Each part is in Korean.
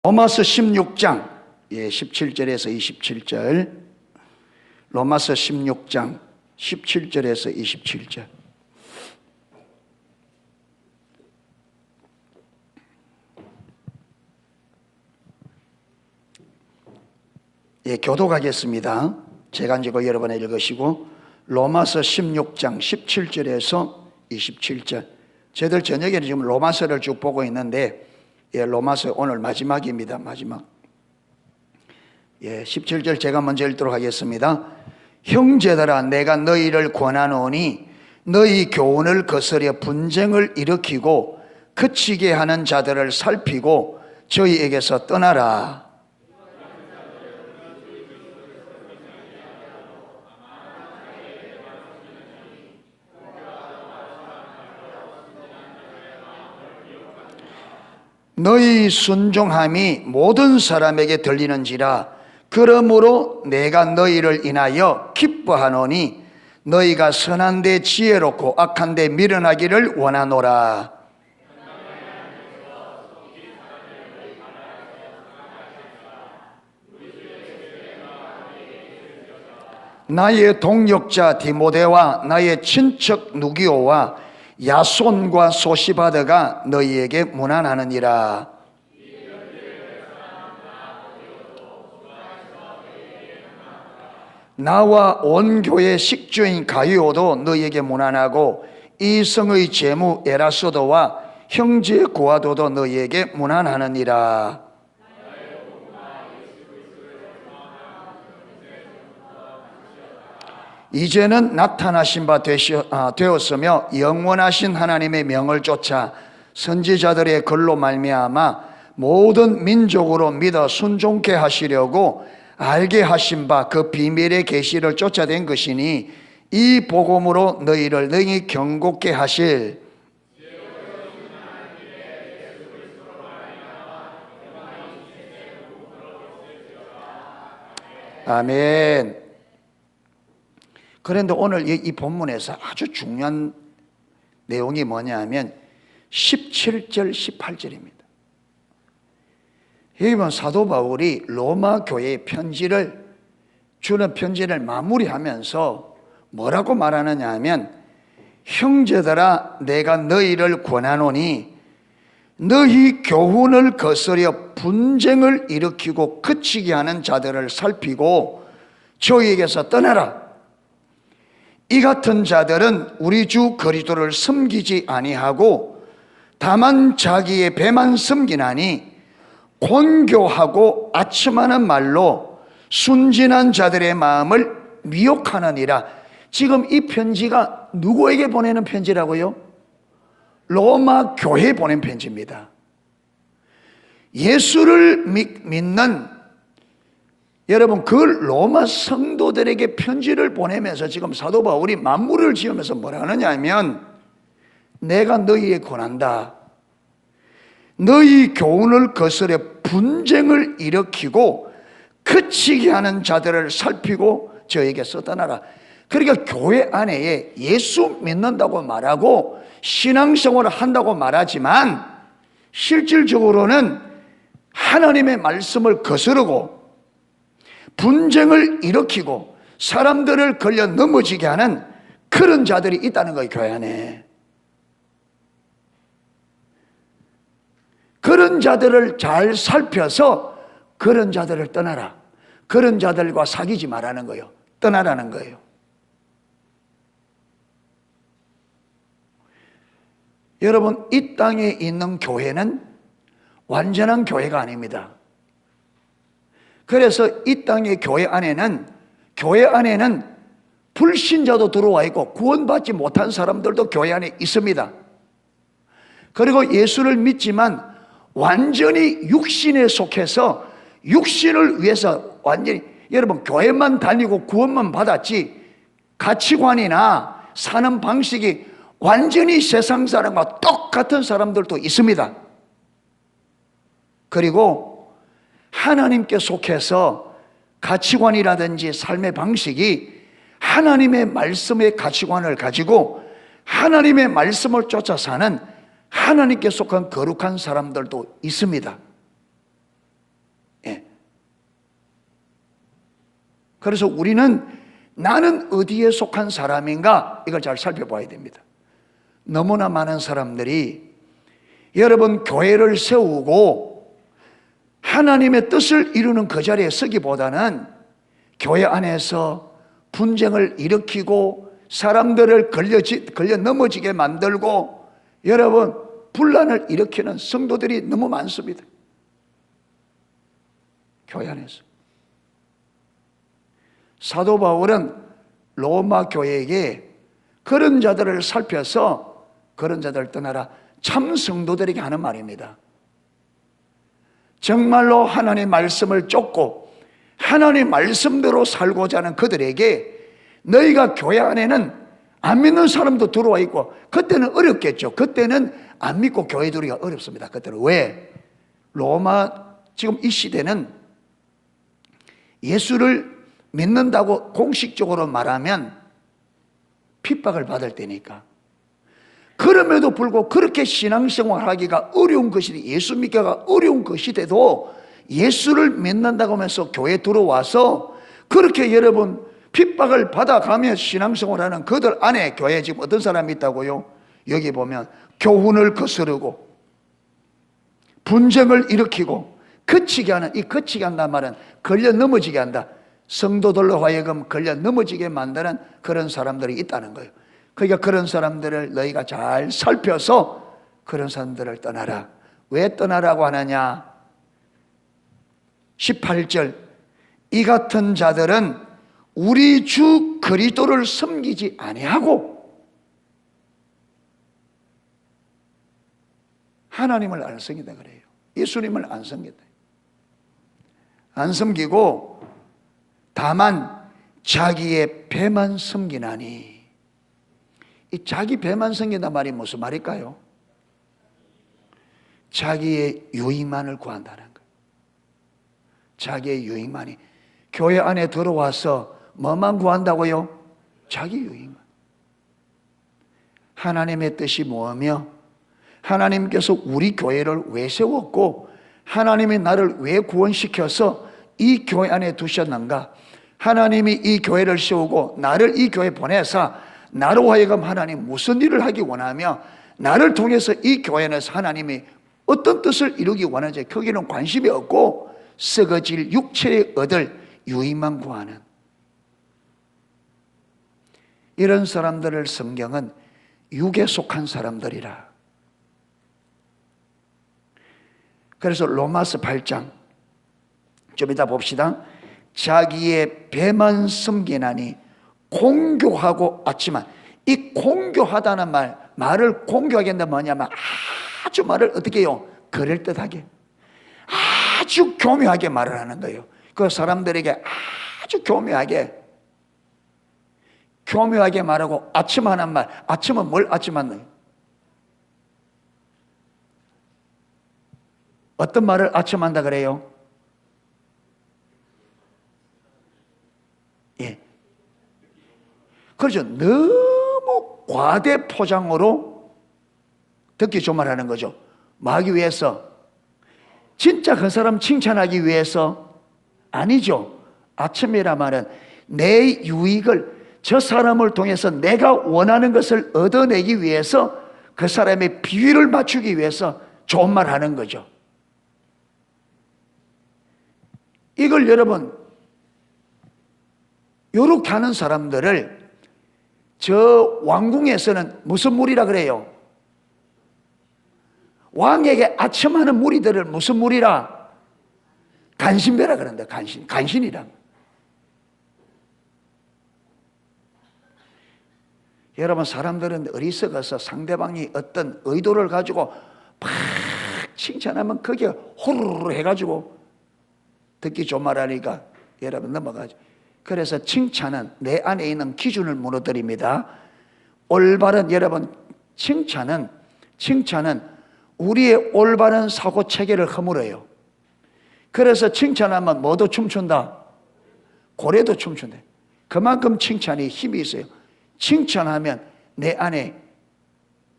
로마서 16장 17절에서 27절. 로마서 16장 17절에서 27절. 교독하겠습니다. 제가 읽고 여러분 읽으시고, 로마서 16장 17절에서 27절. 저희들 저녁에는 지금 로마서를 쭉 보고 있는데, 로마서 오늘 마지막입니다. 마지막. 17절 제가 먼저 읽도록 하겠습니다. 형제들아, 내가 너희를 권하노니 너희 교훈을 거스려 분쟁을 일으키고 그치게 하는 자들을 살피고 저희에게서 떠나라. 너희 순종함이 모든 사람에게 들리는지라. 그러므로 내가 너희를 인하여 기뻐하노니 너희가 선한 데 지혜롭고 악한 데 미련하기를 원하노라. 나의 동역자 디모데와 나의 친척 누기오와 야손과 소시바드가 너희에게 문안하느니라. 나와 온 교회 식주인 가이오도 너희에게 문안하고 이성의 제무 에라소도와 형제 고아도도 너희에게 문안하느니라. 이제는 나타나신 바 되었으며 영원하신 하나님의 명을 쫓아 선지자들의 글로 말미암아 모든 민족으로 믿어 순종케 하시려고 알게 하신 바 그 비밀의 계시를 쫓아낸 것이니 이 복음으로 너희를 능히 경고케 하실 아멘. 그런데 오늘 이 본문에서 아주 중요한 내용이 뭐냐면 17절 18절입니다. 여기 보면 사도 바울이 로마 교회의 주는 편지를 마무리하면서 뭐라고 말하느냐 하면, 형제들아, 내가 너희를 권하노니 너희 교훈을 거스려 분쟁을 일으키고 그치게 하는 자들을 살피고 저희에게서 떠나라. 이 같은 자들은 우리 주 그리스도를 섬기지 아니하고 다만 자기의 배만 섬기나니 곤교하고 아첨하는 말로 순진한 자들의 마음을 미혹하느니라. 지금 이 편지가 누구에게 보내는 편지라고요? 로마 교회에 보낸 편지입니다. 예수를 믿는 여러분, 그 로마 성도들에게 편지를 보내면서 지금 사도 바울이 맞물을 지으면서 뭐라 하느냐 하면, 내가 너희에 권한다. 너희 교훈을 거스려 분쟁을 일으키고 그치게 하는 자들을 살피고 저에게서 떠나라. 그러니까 교회 안에 예수 믿는다고 말하고 신앙생활을 한다고 말하지만 실질적으로는 하나님의 말씀을 거스르고 분쟁을 일으키고 사람들을 걸려 넘어지게 하는 그런 자들이 있다는 거예요, 교회 안에. 그런 자들을 잘 살펴서 그런 자들을 떠나라. 그런 자들과 사귀지 말라는 거예요. 떠나라는 거예요. 여러분, 이 땅에 있는 교회는 완전한 교회가 아닙니다. 그래서 이 땅의 교회 안에는 불신자도 들어와 있고 구원받지 못한 사람들도 교회 안에 있습니다. 그리고 예수를 믿지만 완전히 육신에 속해서 육신을 위해서 완전히, 여러분, 교회만 다니고 구원만 받았지 가치관이나 사는 방식이 완전히 세상 사람과 똑같은 사람들도 있습니다. 그리고 하나님께 속해서 가치관이라든지 삶의 방식이 하나님의 말씀의 가치관을 가지고 하나님의 말씀을 쫓아 사는 하나님께 속한 거룩한 사람들도 있습니다. 그래서 우리는 나는 어디에 속한 사람인가 이걸 잘 살펴봐야 됩니다. 너무나 많은 사람들이 여러분 교회를 세우고 하나님의 뜻을 이루는 그 자리에 서기보다는 교회 안에서 분쟁을 일으키고 사람들을 걸려 넘어지게 만들고 여러분 분란을 일으키는 성도들이 너무 많습니다. 교회 안에서. 사도 바울은 로마 교회에게 그런 자들을 살펴서 그런 자들을 떠나라 참 성도들에게 하는 말입니다. 정말로 하나님의 말씀을 쫓고 하나님의 말씀대로 살고자 하는 그들에게 너희가 교회 안에는 안 믿는 사람도 들어와 있고 그때는 어렵겠죠. 그때는 안 믿고 교회 들어오기가 어렵습니다. 그때는 왜? 로마 지금 이 시대는 예수를 믿는다고 공식적으로 말하면 핍박을 받을 때니까. 그럼에도 불구하고 그렇게 신앙생활 하기가 어려운 그 시대, 예수 믿기가 어려운 그 시대도 예수를 믿는다고 하면서 교회에 들어와서 그렇게 여러분 핍박을 받아가며 신앙생활하는 그들 안에 교회에 지금 어떤 사람이 있다고요? 여기 보면 교훈을 거스르고 분쟁을 일으키고 거치게 하는, 이 거치게 한다는 말은 걸려 넘어지게 한다. 성도들로 하여금 걸려 넘어지게 만드는 그런 사람들이 있다는 거예요. 그러니까 그런 사람들을 너희가 잘 살펴서 그런 사람들을 떠나라. 왜 떠나라고 하느냐? 18절 이 같은 자들은 우리 주 그리스도를 섬기지 아니하고 하나님을 안 섬긴다 그래요. 예수님을 안 섬긴다. 안 섬기고 다만 자기의 배만 섬기나니. 이 자기 배만 섬긴다 말이 무슨 말일까요? 자기의 유익만을 구한다는 거예요. 자기의 유익만이. 교회 안에 들어와서 뭐만 구한다고요? 자기 유익만. 하나님의 뜻이 뭐며 하나님께서 우리 교회를 왜 세웠고 하나님이 나를 왜 구원시켜서 이 교회 안에 두셨는가? 하나님이 이 교회를 세우고 나를 이 교회에 보내사 나로 하여금 하나님 무슨 일을 하기 원하며 나를 통해서 이 교회 안에서 하나님이 어떤 뜻을 이루기 원하는지 거기는 관심이 없고 썩어질 육체에 얻을 유익만 구하는 이런 사람들을 성경은 육에 속한 사람들이라. 그래서 로마서 8장 좀 이따 봅시다. 자기의 배만 섬기나니 공교하고 아치만. 이 공교하다는 말을 공교하게 한다면 뭐냐면 아주 말을 어떻게 해요? 그럴듯하게 아주 교묘하게 말을 하는 거예요. 그 사람들에게 아주 교묘하게 말하고 아침하는 말. 아침은 뭘 아침하는? 어떤 말을 아침한다 그래요? 예. 그렇죠. 너무 과대 포장으로 듣기 좋은 말 하는 거죠. 뭐 하기 위해서? 진짜 그 사람 칭찬하기 위해서? 아니죠. 아침이라 말은 내 유익을 저 사람을 통해서 내가 원하는 것을 얻어내기 위해서 그 사람의 비위를 맞추기 위해서 좋은 말 하는 거죠. 이걸 여러분 요렇게 하는 사람들을 저 왕궁에서는 무슨 무리라 그래요? 왕에게 아첨하는 무리들을 무슨 무리라? 간신배라 그런다. 간신이라. 여러분 사람들은 어리석어서 상대방이 어떤 의도를 가지고 팍 칭찬하면 거기에 호루루 해가지고 듣기 좋은 말 하니까 여러분 넘어가죠. 그래서 칭찬은 내 안에 있는 기준을 무너뜨립니다. 올바른 여러분 칭찬은 우리의 올바른 사고 체계를 허물어요. 그래서 칭찬하면 뭐도 춤춘다? 고래도 춤춘다. 그만큼 칭찬이 힘이 있어요. 칭찬하면 내 안에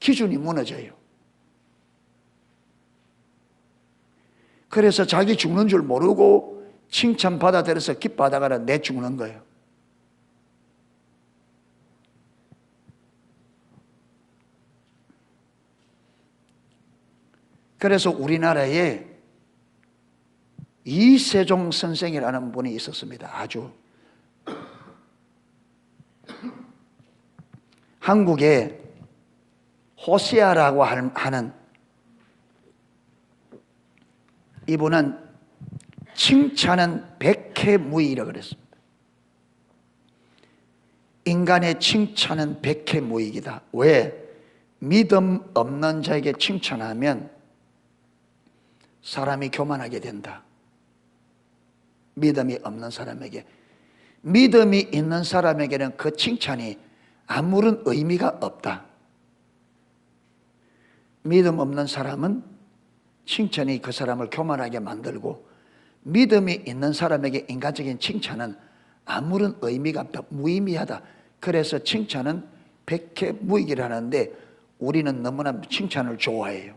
기준이 무너져요. 그래서 자기 죽는 줄 모르고 칭찬 받아들여서 기뻐하다가 내 죽는 거예요. 그래서 우리나라에 이세종 선생이라는 분이 있었습니다. 아주 한국에 호세아라고 하는 이분은 칭찬은 백해무익이라고 그랬습니다. 인간의 칭찬은 백해무익이다. 왜? 믿음 없는 자에게 칭찬하면 사람이 교만하게 된다. 믿음이 없는 사람에게. 믿음이 있는 사람에게는 그 칭찬이 아무런 의미가 없다. 믿음 없는 사람은 칭찬이 그 사람을 교만하게 만들고, 믿음이 있는 사람에게 인간적인 칭찬은 아무런 의미가 없다. 무의미하다. 그래서 칭찬은 백해무익이라는데 우리는 너무나 칭찬을 좋아해요.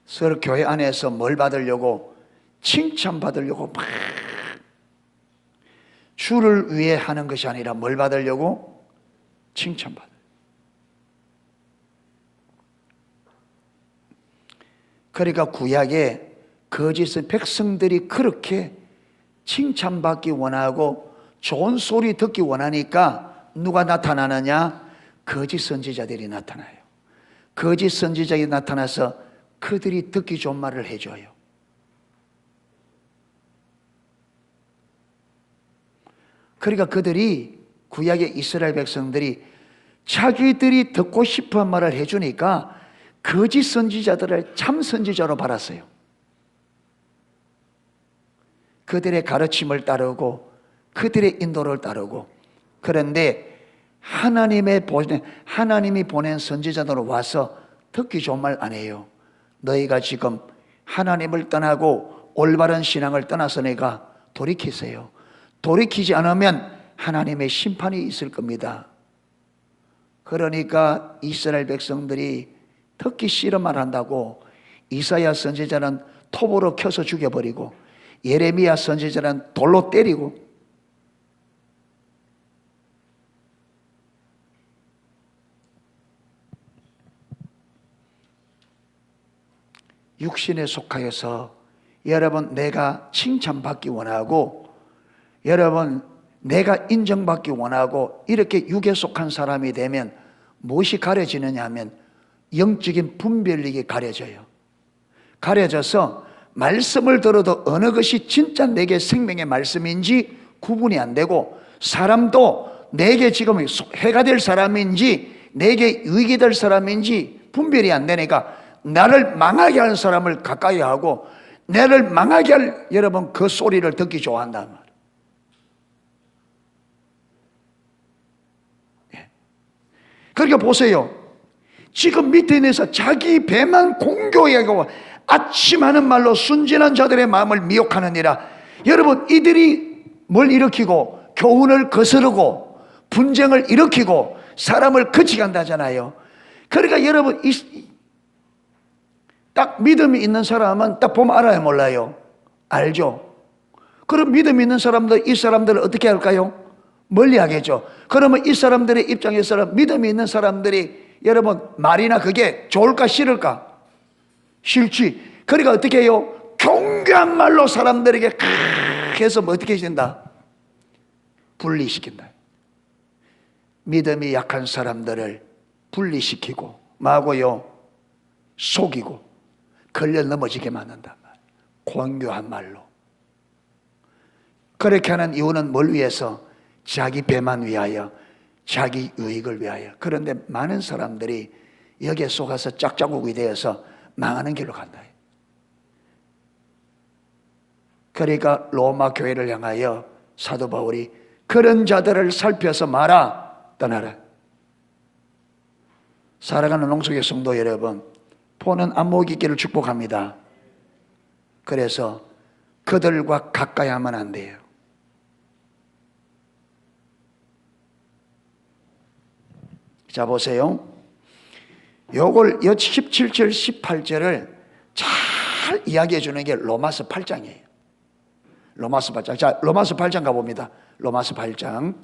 서로 교회 안에서 뭘 받으려고? 칭찬 받으려고 막 주를 위해 하는 것이 아니라 뭘 받으려고? 칭찬 받으려고. 그러니까 구약에 거짓의 백성들이 그렇게 칭찬받기 원하고 좋은 소리 듣기 원하니까 누가 나타나느냐? 거짓 선지자들이 나타나요. 거짓 선지자들이 나타나서 그들이 듣기 좋은 말을 해줘요. 그러니까 그들이, 구약의 이스라엘 백성들이 자기들이 듣고 싶은 말을 해주니까 거짓 선지자들을 참 선지자로 받았어요. 그들의 가르침을 따르고 그들의 인도를 따르고. 그런데 하나님이 보낸 선지자들로 와서 듣기 좋은 말 안 해요. 너희가 지금 하나님을 떠나고 올바른 신앙을 떠나서 내가 돌이키세요. 돌이키지 않으면 하나님의 심판이 있을 겁니다. 그러니까 이스라엘 백성들이 듣기 싫은 말 한다고 이사야 선지자는 톱으로 켜서 죽여버리고, 예레미야 선지자는 돌로 때리고, 육신에 속하여서 여러분 내가 칭찬받기 원하고, 여러분 내가 인정받기 원하고, 이렇게 육에 속한 사람이 되면 무엇이 가려지느냐 하면 영적인 분별력이 가려져요. 가려져서 말씀을 들어도 어느 것이 진짜 내게 생명의 말씀인지 구분이 안 되고, 사람도 내게 지금 해가 될 사람인지 내게 유익이 될 사람인지 분별이 안 되니까 나를 망하게 하는 사람을 가까이 하고, 나를 망하게 할 여러분 그 소리를 듣기 좋아한단 말이에요. 그러니까 보세요. 지금 밑에 있는 자기 배만 공교하고 아침하는 말로 순진한 자들의 마음을 미혹하느니라. 여러분, 이들이 뭘 일으키고 교훈을 거스르고 분쟁을 일으키고 사람을 거치게 한다잖아요. 그러니까 여러분, 딱 믿음이 있는 사람은 딱 보면 알아요, 몰라요? 알죠? 그럼 믿음이 있는 사람들, 이 사람들을 어떻게 할까요? 멀리 하겠죠. 그러면 이 사람들의 입장에서는 믿음이 있는 사람들이 여러분 말이나 그게 좋을까 싫을까? 싫지. 그러니까 어떻게 해요? 경쾌한 말로 사람들에게 해서 뭐 어떻게 된다? 분리시킨다. 믿음이 약한 사람들을 분리시키고 마고요 속이고 걸려 넘어지게 만든다. 공교한 말로. 그렇게 하는 이유는 뭘 위해서? 자기 배만 위하여, 자기 유익을 위하여. 그런데 많은 사람들이 여기에 속아서 짝짝꿍이 되어서 망하는 길로 간다. 그러니까 로마 교회를 향하여 사도 바울이 그런 자들을 살펴서 마라, 떠나라. 살아가는 농속의 성도 여러분, 보는 안목 있기를 축복합니다. 그래서 그들과 가까이 하면 안 돼요. 자, 보세요. 요걸 17절 18절을 잘 잘 이야기해 주는 게 로마서 8장이에요. 로마서 8장. 자, 로마서 8장 가봅니다. 로마서 8장.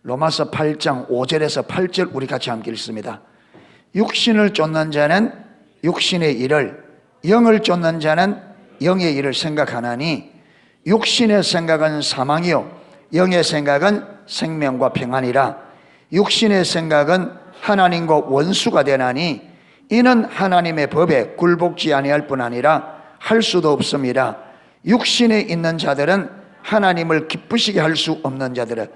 로마서 8장 5절에서 8절 우리 같이 함께 읽습니다. 육신을 쫓는 자는 육신의 일을, 영을 쫓는 자는 영의 일을 생각하나니 육신의 생각은 사망이요 영의 생각은 생명과 평안이라. 육신의 생각은 하나님과 원수가 되나니 이는 하나님의 법에 굴복지 아니할 뿐 아니라 할 수도 없습니다. 육신에 있는 자들은 하나님을 기쁘시게 할 수 없는 자들은.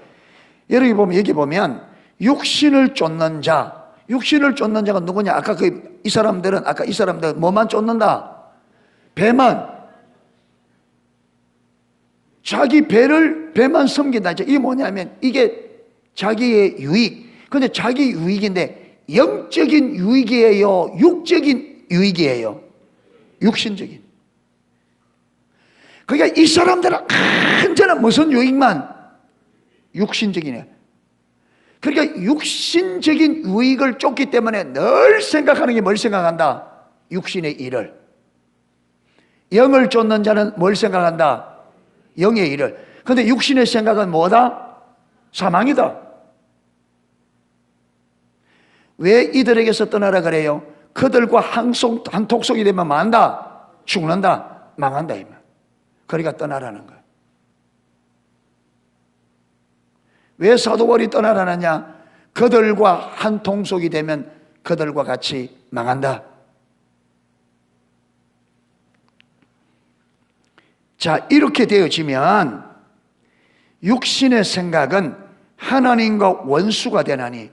여기 보면, 여기 보면 육신을 쫓는 자, 육신을 쫓는 자가 누구냐? 아까 이 사람들은 뭐만 쫓는다? 배만. 자기 배만 섬긴다. 이게 뭐냐면 이게 자기의 유익. 근데 자기 유익인데 영적인 유익이에요? 육적인 유익이에요? 육신적인. 그러니까 이 사람들은 언제나 무슨 유익만? 육신적이네. 그러니까 육신적인 유익을 쫓기 때문에 늘 생각하는 게 뭘 생각한다? 육신의 일을. 영을 쫓는 자는 뭘 생각한다? 영의 일을. 그런데 육신의 생각은 뭐다? 사망이다. 왜 이들에게서 떠나라 그래요? 그들과 한톡속이 되면 만다, 죽는다, 망한다. 그러니까 떠나라는 거예요. 왜 사도 바울이 떠나라느냐? 그들과 한 통속이 되면 그들과 같이 망한다. 자, 이렇게 되어지면 육신의 생각은 하나님과 원수가 되나니.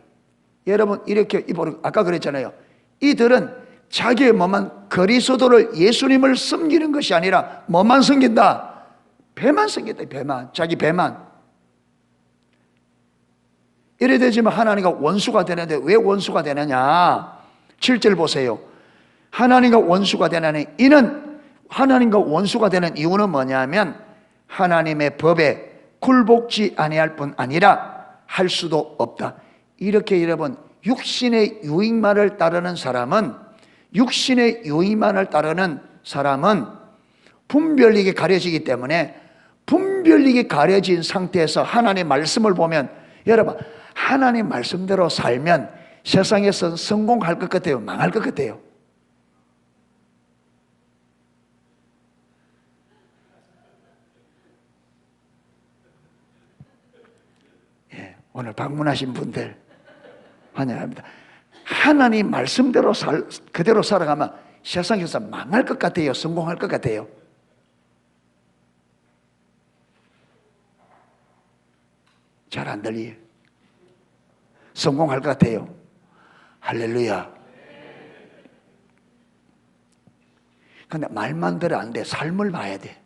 여러분, 이렇게 아까 그랬잖아요. 이들은 자기의 몸은 그리스도를, 예수님을 섬기는 것이 아니라 뭐만 섬긴다? 배만 섬긴다. 배만. 자기 배만. 이래 되지만 하나님과 원수가 되는데 왜 원수가 되느냐? 7절 보세요. 하나님과 원수가 되나니 이는, 하나님과 원수가 되는 이유는 뭐냐면 하나님의 법에 굴복지 아니할 뿐 아니라 할 수도 없다. 이렇게 여러분, 육신의 유익만을 따르는 사람은, 육신의 유익만을 따르는 사람은 분별력이 가려지기 때문에, 분별력이 가려진 상태에서 하나님의 말씀을 보면, 여러분 하나님 말씀대로 살면 세상에서 성공할 것 같아요? 망할 것 같아요? 예, 오늘 방문하신 분들 환영합니다. 하나님 말씀대로 그대로 살아가면 세상에서 망할 것 같아요? 성공할 것 같아요? 잘 안 들려요. 성공할 것 같아요? 할렐루야. 근데 말만 들어 안 돼. 삶을 봐야 돼.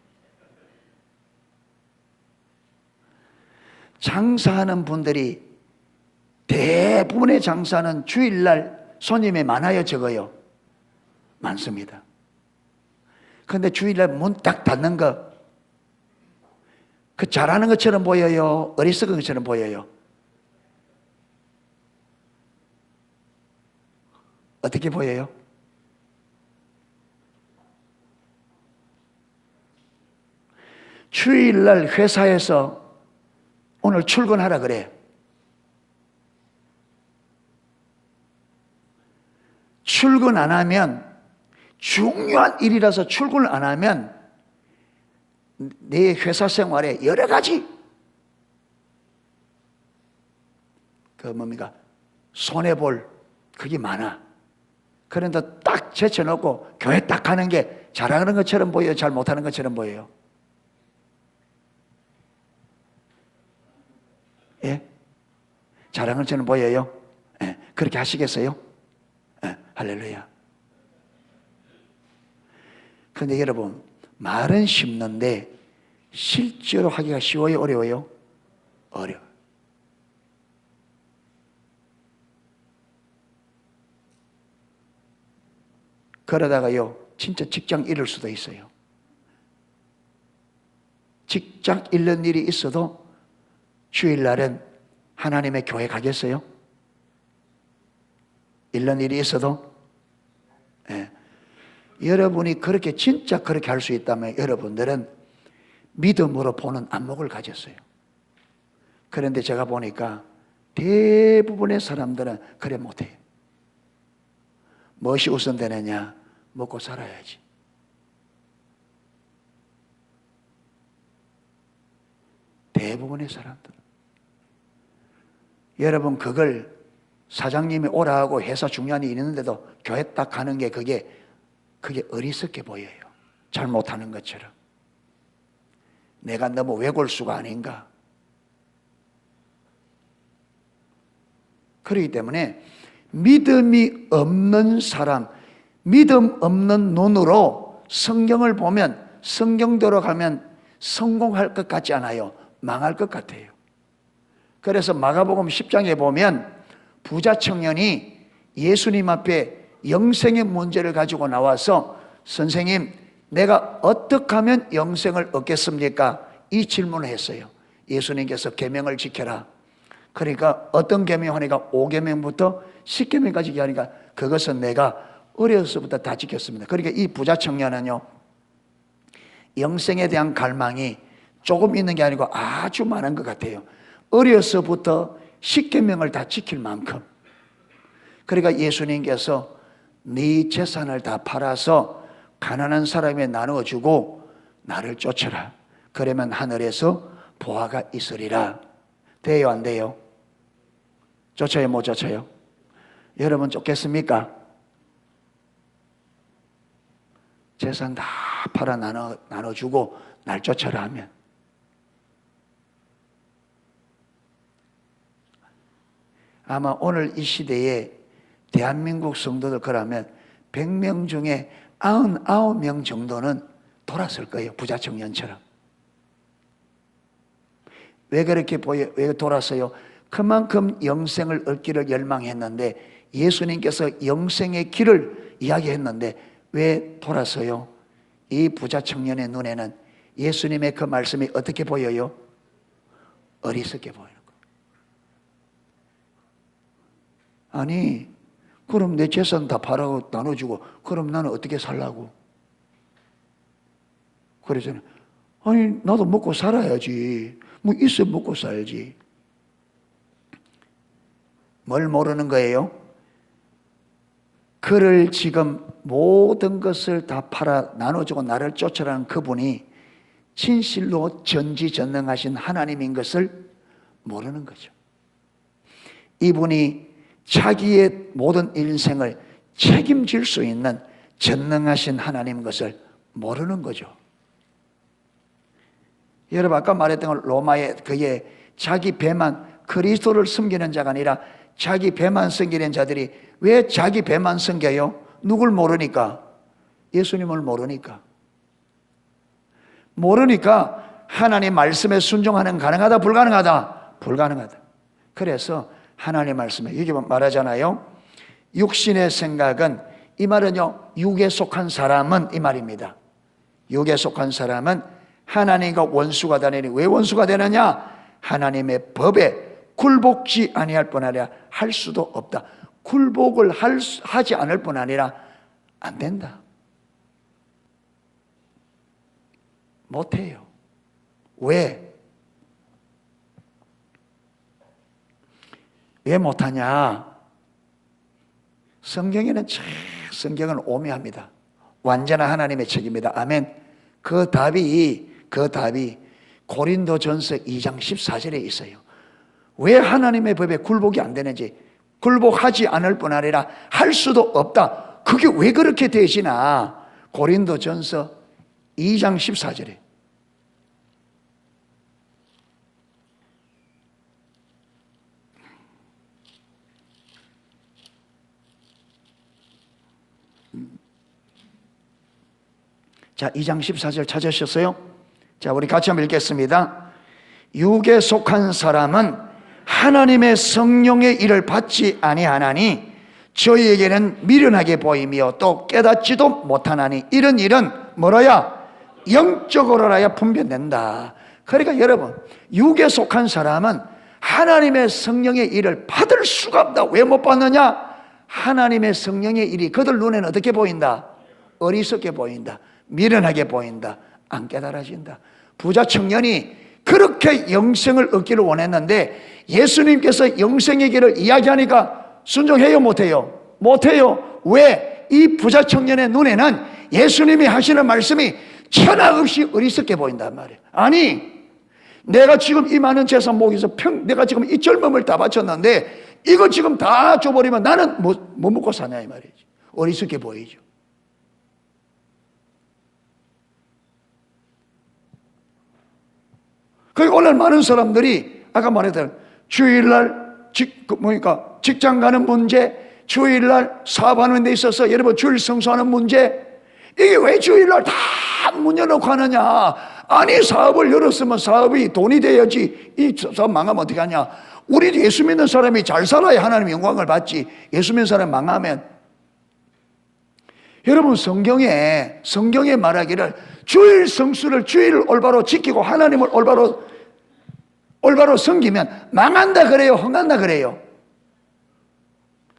장사하는 분들이, 대부분의 장사는 주일날 손님이 많아요, 적어요? 많습니다. 근데 주일날 문 딱 닫는 거, 그 잘하는 것처럼 보여요? 어리석은 것처럼 보여요? 어떻게 보여요? 주일날 회사에서 오늘 출근하라 그래. 출근 안 하면, 중요한 일이라서 출근을 안 하면 내 회사 생활에 여러 가지 뭡니까? 손해볼 그게 많아. 그런데 딱 제쳐놓고 교회 딱 가는 게 잘하는 것처럼 보여요? 잘 못하는 것처럼 보여요? 예? 잘하는 것처럼 보여요? 예. 그렇게 하시겠어요? 예. 할렐루야. 그런데 여러분, 말은 쉽는데 실제로 하기가 쉬워요? 어려워요? 어려워요. 그러다가요, 진짜 직장 잃을 수도 있어요. 직장 잃는 일이 있어도 주일날은 하나님의 교회 가겠어요? 잃는 일이 있어도? 예. 여러분이 그렇게 진짜 그렇게 할 수 있다면 여러분들은 믿음으로 보는 안목을 가졌어요. 그런데 제가 보니까 대부분의 사람들은 그래 못해요. 무엇이 우선되느냐? 먹고 살아야지. 대부분의 사람들. 여러분 그걸 사장님이 오라 하고 회사 중요한 일이 있는데도 교회 딱 가는 게 그게 어리석게 보여요. 잘못하는 것처럼. 내가 너무 외골수가 아닌가. 그렇기 때문에 믿음이 없는 사람, 믿음 없는 눈으로 성경을 보면 성경대로 가면 성공할 것 같지 않아요. 망할 것 같아요. 그래서 마가복음 10장에 보면 부자 청년이 예수님 앞에 영생의 문제를 가지고 나와서 선생님, 내가 어떻게 하면 영생을 얻겠습니까? 이 질문을 했어요. 예수님께서 계명을 지켜라. 그러니까 어떤 계명 하니까 5계명부터 10계명까지 얘기하니까 그것은 내가 어려서부터 다 지켰습니다. 그러니까 이 부자 청년은요, 영생에 대한 갈망이 조금 있는 게 아니고 아주 많은 것 같아요. 어려서부터 10계명을 다 지킬 만큼. 그러니까 예수님께서 네 재산을 다 팔아서 가난한 사람에 나누어주고 나를 쫓아라. 그러면 하늘에서 보화가 있으리라. 돼요, 안 돼요? 쫓아요, 못 쫓아요? 여러분 쫓겠습니까? 재산 다 팔아 나눠주고 날 쫓아라 하면. 아마 오늘 이 시대에 대한민국 성도들 그러면 100명 중에 99명 정도는 돌았을 거예요. 부자 청년처럼. 왜 그렇게 왜 돌았어요? 그만큼 영생을 얻기를 열망했는데 예수님께서 영생의 길을 이야기했는데 왜 돌았어요? 이 부자 청년의 눈에는 예수님의 그 말씀이 어떻게 보여요? 어리석게 보이는 거예요. 아니, 그럼 내 재산 다 팔아고 나눠주고 그럼 나는 어떻게 살라고? 그러잖아요. 아니, 나도 먹고 살아야지. 뭐 있어 먹고 살지. 뭘 모르는 거예요? 그를 지금 모든 것을 다 팔아 나눠주고 나를 쫓아라는 그분이 진실로 전지전능하신 하나님인 것을 모르는 거죠. 이분이 자기의 모든 인생을 책임질 수 있는 전능하신 하나님인 것을 모르는 거죠. 여러분 아까 말했던 건 로마의 그의 자기 배만, 그리스도를 섬기는 자가 아니라 자기 배만 섬기는 자들이 왜 자기 배만 섬겨요? 누굴 모르니까? 예수님을 모르니까. 모르니까 하나님 말씀에 순종하는 가능하다 불가능하다? 불가능하다. 그래서 하나님 말씀에 여기 말하잖아요. 육신의 생각은, 이 말은요 육에 속한 사람은 이 말입니다. 육에 속한 사람은 하나님과 원수가 되느니, 왜 원수가 되느냐? 하나님의 법에 굴복지 아니할 뿐 아니라 할 수도 없다. 굴복을 하지 않을 뿐 아니라 안 된다. 못해요. 왜? 왜 못하냐? 성경은 오묘합니다. 완전한 하나님의 책입니다. 아멘. 그 답이 고린도전서 2장 14절에 있어요. 왜 하나님의 법에 굴복이 안 되는지, 굴복하지 않을 뿐 아니라 할 수도 없다. 그게 왜 그렇게 되시나? 고린도전서 2장 14절에. 자, 2장 14절 찾으셨어요? 자, 우리 같이 한번 읽겠습니다. 육에 속한 사람은 하나님의 성령의 일을 받지 아니하나니 저희에게는 미련하게 보이며 또 깨닫지도 못하나니 이런 일은 뭐라야? 영적으로라야 분별된다. 그러니까 여러분, 육에 속한 사람은 하나님의 성령의 일을 받을 수가 없다. 왜 못 받느냐? 하나님의 성령의 일이 그들 눈에는 어떻게 보인다? 어리석게 보인다. 미련하게 보인다. 안 깨달아진다. 부자 청년이 그렇게 영생을 얻기를 원했는데 예수님께서 영생의 길을 이야기하니까 순종해요, 못해요? 못해요. 왜? 이 부자 청년의 눈에는 예수님이 하시는 말씀이 천하 없이 어리석게 보인단 말이에요. 아니, 내가 지금 이 많은 재산 모기서 내가 지금 이 젊음을 다 바쳤는데 이거 지금 다 줘버리면 나는 뭐 먹고 사냐 이 말이지. 어리석게 보이죠. 그리고 오늘 많은 사람들이 아까 말했던 주일날 직장 가는 문제, 주일날 사업하는 데 있어서 여러분 주일 성수하는 문제, 이게 왜 주일날 다 문 열어놓고 하느냐? 아니, 사업을 열었으면 사업이 돈이 돼야지. 이 사업 망하면 어떻게 하냐? 우리 예수 믿는 사람이 잘 살아야 하나님의 영광을 받지. 예수 믿는 사람이 망하면. 여러분, 성경에 말하기를 주일 성수를 주일을 올바로 지키고 하나님을 올바로 섬기면 망한다 그래요? 흥한다 그래요?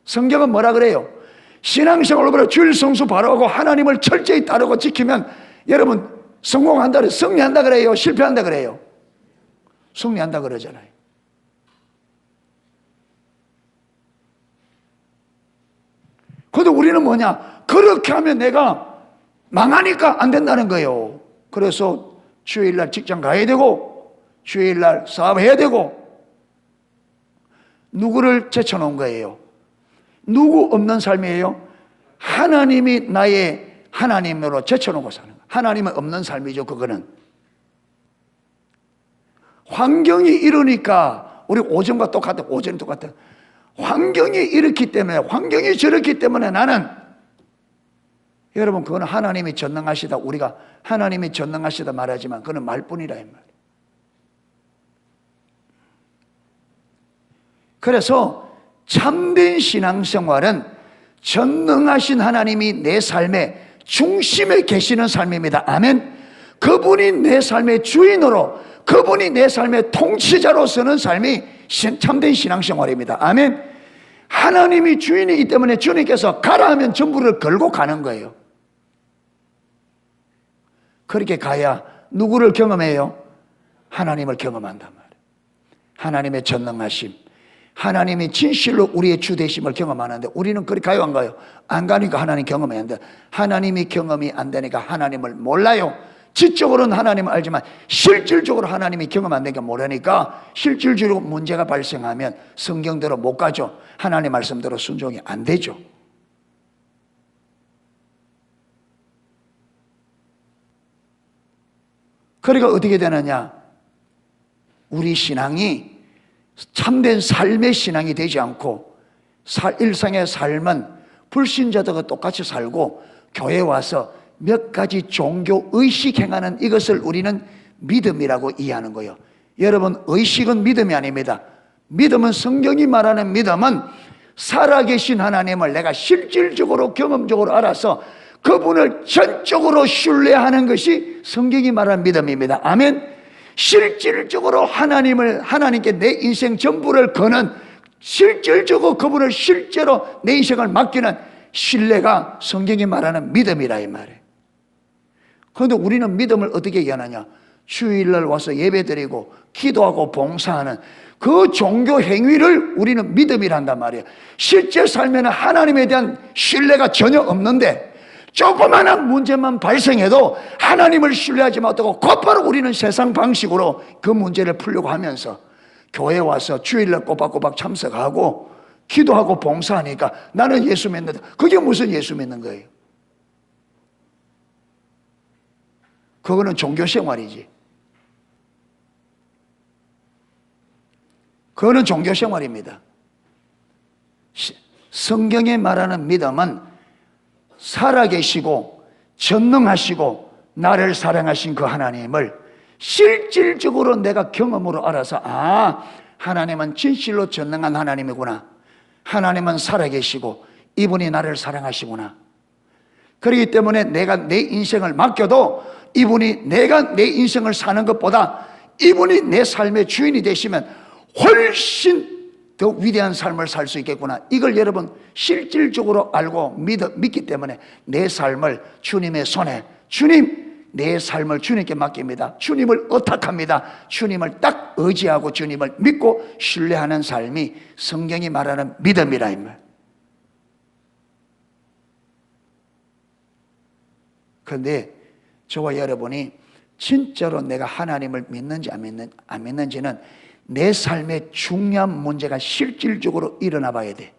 성경은 뭐라 그래요? 신앙생활 올바로 주일 성수 바로하고 하나님을 철저히 따르고 지키면 여러분 성공한다 그래요? 승리한다 그래요? 실패한다 그래요? 승리한다 그러잖아요. 그런데 우리는 뭐냐? 그렇게 하면 내가 망하니까 안 된다는 거예요. 그래서 주일날 직장 가야 되고 주일날 사업해야 되고 누구를 제쳐놓은 거예요? 누구 없는 삶이에요? 하나님이 나의 하나님으로 제쳐놓고 사는 거예요. 하나님은 없는 삶이죠. 그거는 환경이 이러니까 우리 오전과 똑같아. 오전이 똑같아. 환경이 이렇기 때문에, 환경이 저렇기 때문에 나는, 여러분, 그거는 하나님이 전능하시다, 우리가 하나님이 전능하시다 말하지만 그건 말뿐이라 이 말이에요. 그래서 참된 신앙생활은 전능하신 하나님이 내 삶의 중심에 계시는 삶입니다. 아멘. 그분이 내 삶의 주인으로, 그분이 내 삶의 통치자로 서는 삶이 참된 신앙생활입니다. 아멘. 하나님이 주인이기 때문에 주님께서 가라 하면 전부를 걸고 가는 거예요. 그렇게 가야 누구를 경험해요? 하나님을 경험한단 말이에요. 하나님의 전능하심, 하나님이 진실로 우리의 주 되심을 경험하는데 우리는 그렇게 가요, 안 가요? 안 가니까 하나님 경험해야 하는데, 하나님이 경험이 안 되니까 하나님을 몰라요. 지적으로는 하나님을 알지만 실질적으로 하나님이 경험 안 되니까 모르니까 실질적으로 문제가 발생하면 성경대로 못 가죠. 하나님 말씀대로 순종이 안 되죠. 그러니까 어떻게 되느냐? 우리 신앙이 참된 삶의 신앙이 되지 않고 일상의 삶은 불신자들과 똑같이 살고 교회에 와서 몇 가지 종교 의식 행하는 이것을 우리는 믿음이라고 이해하는 거예요. 여러분, 의식은 믿음이 아닙니다. 믿음은, 성경이 말하는 믿음은 살아계신 하나님을 내가 실질적으로 경험적으로 알아서 그분을 전적으로 신뢰하는 것이 성경이 말하는 믿음입니다. 아멘. 실질적으로 하나님께 내 인생 전부를 거는, 실질적으로 그분을 실제로 내 인생을 맡기는 신뢰가 성경이 말하는 믿음이라 이 말이에요. 그런데 우리는 믿음을 어떻게 얘기하느냐? 주일날 와서 예배드리고 기도하고 봉사하는 그 종교 행위를 우리는 믿음이라 한단 말이에요. 실제 삶에는 하나님에 대한 신뢰가 전혀 없는데 조그마한 문제만 발생해도 하나님을 신뢰하지 못하고 곧바로 우리는 세상 방식으로 그 문제를 풀려고 하면서 교회에 와서 주일날 꼬박꼬박 참석하고 기도하고 봉사하니까 나는 예수 믿는다. 그게 무슨 예수 믿는 거예요? 그거는 종교생활이지. 그거는 종교생활입니다. 성경에 말하는 믿음은 살아계시고 전능하시고 나를 사랑하신 그 하나님을 실질적으로 내가 경험으로 알아서, 아, 하나님은 진실로 전능한 하나님이구나, 하나님은 살아계시고 이분이 나를 사랑하시구나. 그렇기 때문에 내가 내 인생을 맡겨도 이분이 내가 내 인생을 사는 것보다 이분이 내 삶의 주인이 되시면 훨씬 더 위대한 삶을 살 수 있겠구나. 이걸 여러분 실질적으로 알고 믿기 때문에 내 삶을 주님의 손에, 주님, 내 삶을 주님께 맡깁니다. 주님을 의탁합니다. 주님을 딱 의지하고 주님을 믿고 신뢰하는 삶이 성경이 말하는 믿음이라 이 말. 그런데 저와 여러분이 진짜로 내가 하나님을 믿는지 안 믿는지는 내 삶의 중요한 문제가 실질적으로 일어나 봐야 돼.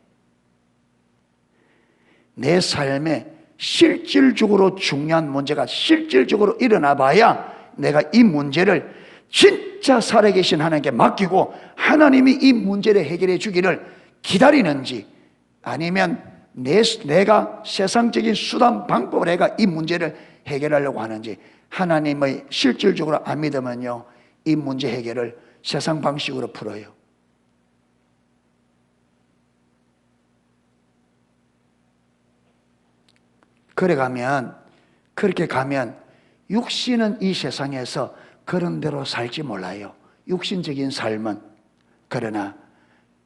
내 삶에 실질적으로 중요한 문제가 실질적으로 일어나 봐야 내가 이 문제를 진짜 살아계신 하나님께 맡기고 하나님이 이 문제를 해결해 주기를 기다리는지, 아니면 내가 세상적인 수단 방법을 해가 이 문제를 해결하려고 하는지. 하나님의 실질적으로 안 믿으면요, 이 문제 해결을 세상 방식으로 풀어요. 그렇게 가면 육신은 이 세상에서 그런 대로 살지 몰라요. 육신적인 삶은. 그러나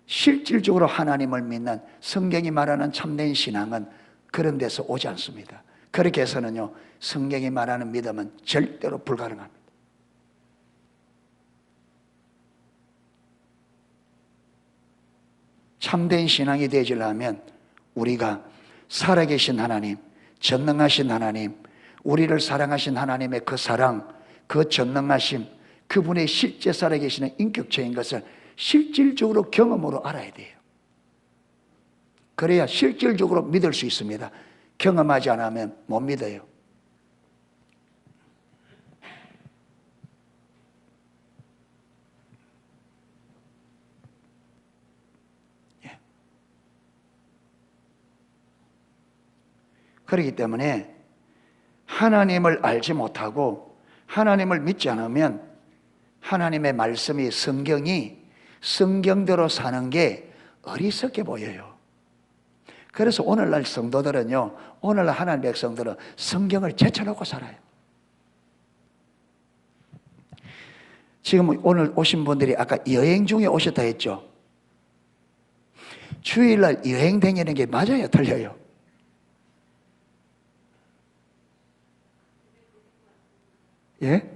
실질적으로 하나님을 믿는 성경이 말하는 참된 신앙은 그런 데서 오지 않습니다. 그렇게 해서는요, 성경이 말하는 믿음은 절대로 불가능합니다. 참된 신앙이 되지려면 우리가 살아계신 하나님, 전능하신 하나님, 우리를 사랑하신 하나님의 그 사랑, 그 전능하심, 그분의 실제 살아계시는 인격체인 것을 실질적으로 경험으로 알아야 돼요. 그래야 실질적으로 믿을 수 있습니다. 경험하지 않으면 못 믿어요. 그렇기 때문에 하나님을 알지 못하고 하나님을 믿지 않으면 하나님의 말씀이, 성경이 성경대로 사는 게 어리석게 보여요. 그래서 오늘날 성도들은요, 오늘날 하나님 백성들은 성경을 제쳐놓고 살아요. 지금 오늘 오신 분들이 아까 여행 중에 오셨다 했죠. 주일날 여행 다니는 게 맞아요, 틀려요? 예?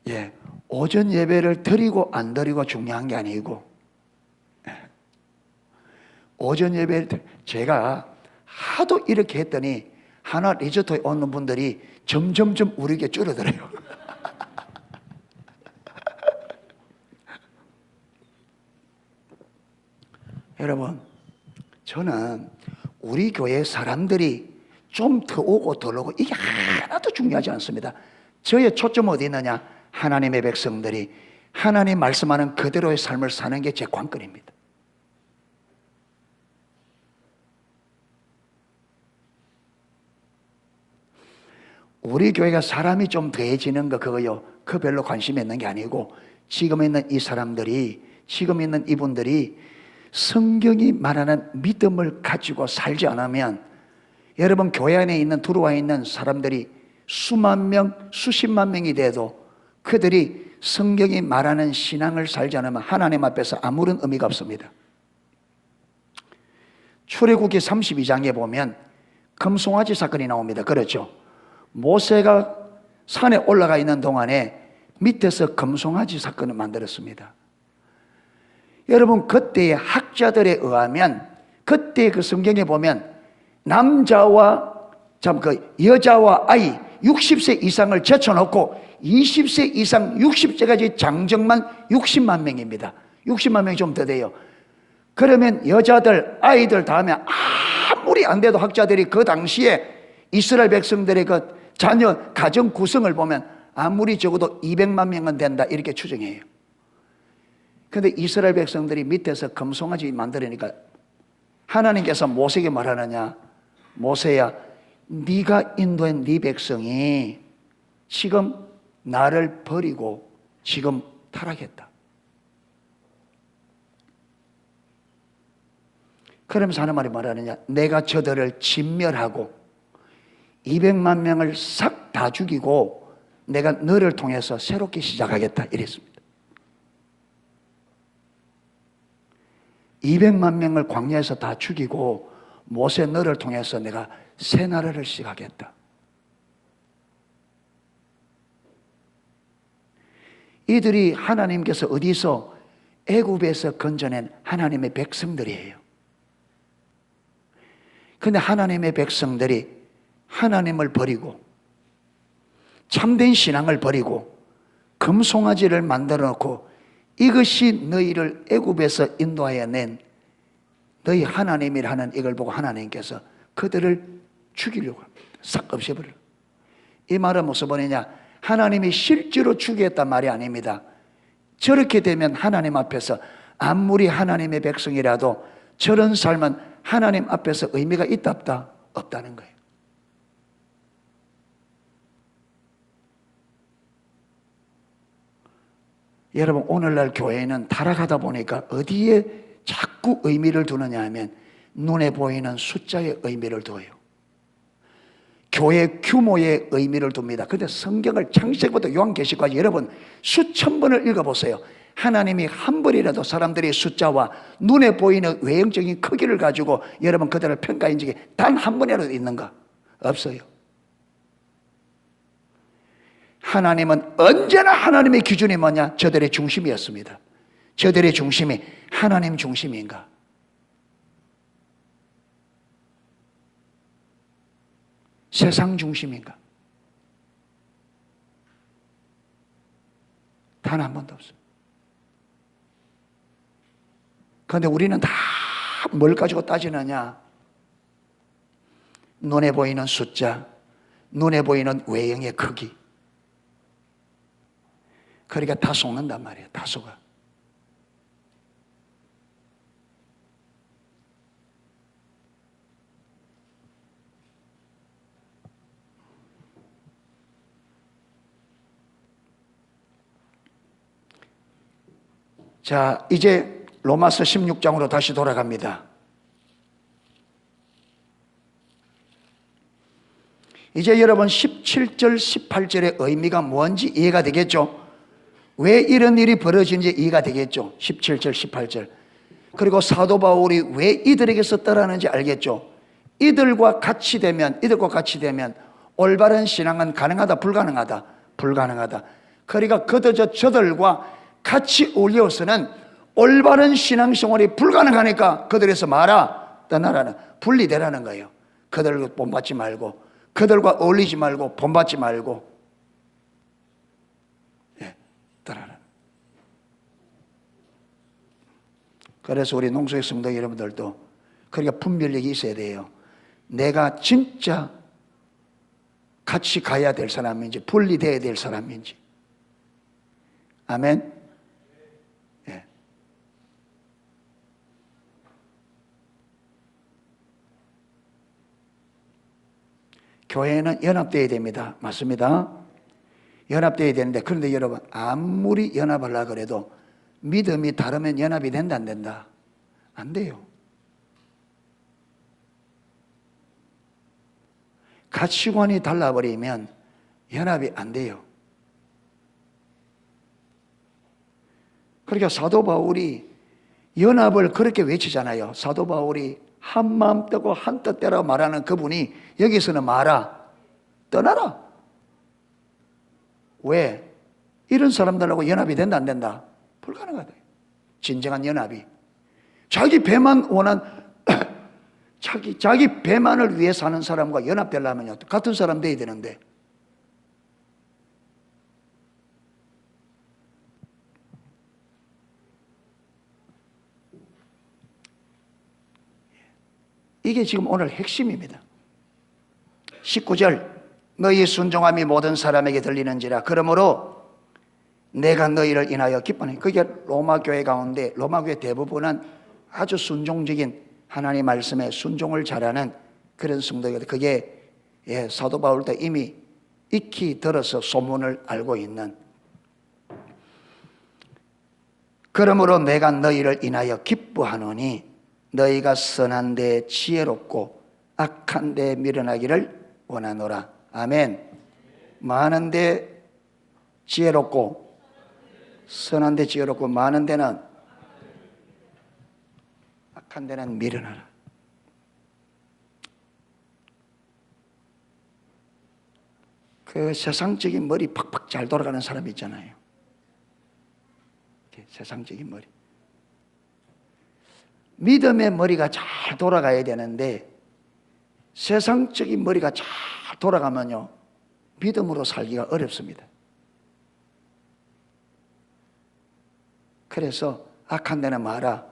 예. 오전 예배를 드리고 안 드리고 중요한 게 아니고, 오전 예배를 제가 하도 이렇게 했더니 하나 리조트에 오는 분들이 점점점 우리에게 줄어들어요. 여러분, 저는 우리 교회 사람들이 좀 더 오고 덜 오고 이게 하나도 중요하지 않습니다. 저의 초점 어디 있느냐? 하나님의 백성들이 하나님 말씀하는 그대로의 삶을 사는 게 제 관건입니다. 우리 교회가 사람이 좀 더해지는 거 그거요, 그 별로 관심이 있는 게 아니고, 지금 있는 이 사람들이, 지금 있는 이분들이 성경이 말하는 믿음을 가지고 살지 않으면, 여러분 교회 안에 있는 들어와 있는 사람들이 수만 명, 수십만 명이 돼도 그들이 성경이 말하는 신앙을 살지 않으면 하나님 앞에서 아무런 의미가 없습니다. 출애굽기 32장에 보면 금송아지 사건이 나옵니다. 그렇죠? 모세가 산에 올라가 있는 동안에 밑에서 금송아지 사건을 만들었습니다. 여러분, 그때의 학자들에 의하면, 그때 그 성경에 보면 남자와 여자와 아이 60세 이상을 제쳐놓고 20세 이상 60세까지 장정만 60만 명입니다. 60만 명이 좀 더 돼요. 그러면 여자들, 아이들 다음에 아무리 안 돼도 학자들이 그 당시에 이스라엘 백성들의 그 자녀 가정 구성을 보면 아무리 적어도 200만 명은 된다 이렇게 추정해요. 그런데 이스라엘 백성들이 밑에서 금송아지 만들으니까 하나님께서 모세에게 말하느냐? 모세야, 네가 인도한 네 백성이 지금 나를 버리고 지금 타락했다. 그러면서 하는 말이 뭐라느냐? 내가 저들을 진멸하고 200만 명을 싹 다 죽이고 내가 너를 통해서 새롭게 시작하겠다 이랬습니다. 200만 명을 광야에서 다 죽이고 모세 너를 통해서 내가 새 나라를 시작하겠다. 이들이 하나님께서 어디서 애굽에서 건져낸 하나님의 백성들이에요. 그런데 하나님의 백성들이 하나님을 버리고 참된 신앙을 버리고 금송아지를 만들어 놓고 이것이 너희를 애굽에서 인도하여 낸 너희 하나님이라 하는 이걸 보고 하나님께서 그들을 죽이려고 합니다. 싹 없애버려. 이 말은 무슨 말이냐? 하나님이 실제로 죽이겠단 말이 아닙니다. 저렇게 되면 하나님 앞에서 아무리 하나님의 백성이라도 저런 삶은 하나님 앞에서 의미가 있다 없다? 없다는 거예요. 여러분, 오늘날 교회는 타락하다 보니까 어디에 자꾸 의미를 두느냐 하면 눈에 보이는 숫자의 의미를 둬요. 교회 규모의 의미를 둡니다. 그런데 성경을 창세기부터 요한계시까지 여러분 수천 번을 읽어보세요. 하나님이 한 번이라도 사람들의 숫자와 눈에 보이는 외형적인 크기를 가지고 여러분 그들을 평가한 적이 단 한 번이라도 있는가? 없어요. 하나님은 언제나 하나님의 기준이 뭐냐? 저들의 중심이었습니다. 저들의 중심이 하나님 중심인가? 세상 중심인가? 단 한 번도 없어요. 그런데 우리는 다 뭘 가지고 따지느냐? 눈에 보이는 숫자, 눈에 보이는 외형의 크기. 그러니까 다 속는단 말이에요. 다 속아. 자, 이제 로마서 16장으로 다시 돌아갑니다. 이제 여러분 17절, 18절의 의미가 뭔지 이해가 되겠죠? 왜 이런 일이 벌어진지 이해가 되겠죠? 17절, 18절. 그리고 사도 바울이 왜 이들에게서 떠나는지 알겠죠? 이들과 같이 되면 올바른 신앙은 가능하다, 불가능하다? 불가능하다. 그러니까 그들저 저들과 같이 어울려서는 올바른 신앙생활이 불가능하니까 그들에서 떠나라는, 분리되라는 거예요. 그들과 본받지 말고, 그들과 어울리지 말고, 본받지 말고, 떠나라. 그래서 우리 농수의 성도 여러분들도 그러니까 분별력이 있어야 돼요. 내가 진짜 같이 가야 될 사람인지, 분리되어야 될 사람인지. 아멘. 교회는 연합되어야 됩니다. 맞습니다. 연합되어야 되는데, 그런데 여러분 아무리 연합하려고 그래도 믿음이 다르면 연합이 된다 안 된다? 안 돼요. 가치관이 달라버리면 연합이 안 돼요. 그러니까 사도 바울이 연합을 그렇게 외치잖아요. 사도 바울이 한 마음 뜨고 한 뜻 되라고 말하는 그분이 여기서는 떠나라. 왜? 이런 사람들하고 연합이 된다 안 된다? 불가능하다. 진정한 연합이 자기 배만 원한 자기 배만을 위해 사는 사람과 연합되려면 같은 사람 돼야 되는데, 이게 지금 오늘 핵심입니다. 19절, 너희 순종함이 모든 사람에게 들리는지라 그러므로 내가 너희를 인하여 기뻐하니. 그게 로마 교회 가운데, 로마 교회 대부분은 아주 순종적인 하나님 말씀에 순종을 잘하는 그런 성도들. 그게 사도 바울도 이미 익히 들어서 소문을 알고 있는. 그러므로 내가 너희를 인하여 기뻐하노니 너희가 선한 데 지혜롭고 악한 데 미련하기를 원하노라. 아멘. 많은 데 지혜롭고 선한 데 지혜롭고 많은 데는 악한 데는 미련하라. 그 세상적인 머리 팍팍 잘 돌아가는 사람 있잖아요. 세상적인 머리. 믿음의 머리가 잘 돌아가야 되는데 세상적인 머리가 잘 돌아가면요, 믿음으로 살기가 어렵습니다. 그래서 악한 데는 마라,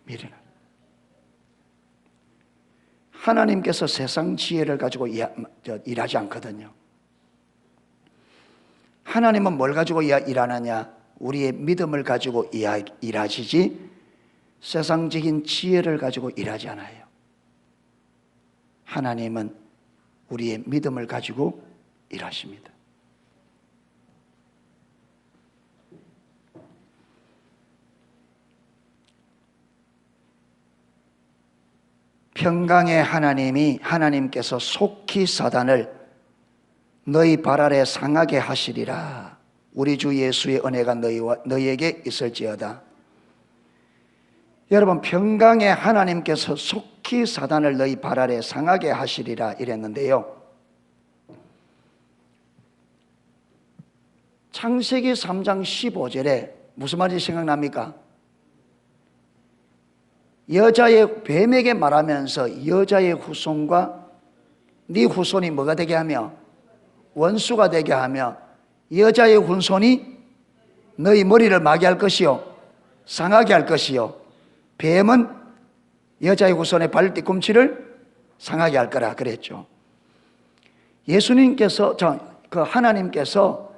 미련하라. 하나님께서 세상 지혜를 가지고 일하지 않거든요. 하나님은 뭘 가지고 일하느냐? 우리의 믿음을 가지고 일하시지 세상적인 지혜를 가지고 일하지 않아요. 하나님은 우리의 믿음을 가지고 일하십니다. 평강의 하나님께서 속히 사단을 너희 발 아래 상하게 하시리라. 우리 주 예수의 은혜가 너희에게 있을지어다. 여러분, 평강의 하나님께서 속히 사단을 너희 발 아래 상하게 하시리라 이랬는데요, 창세기 3장 15절에 무슨 말인지 생각납니까? 여자의 뱀에게 말하면서 여자의 후손과 네 후손이 뭐가 되게 하며 원수가 되게 하며 여자의 후손이 너희 머리를 마게 할 것이요 상하게 할 것이요 뱀은 여자의 후손의 발 뒤꿈치를 상하게 할 거라 그랬죠. 예수님께서 하나님께서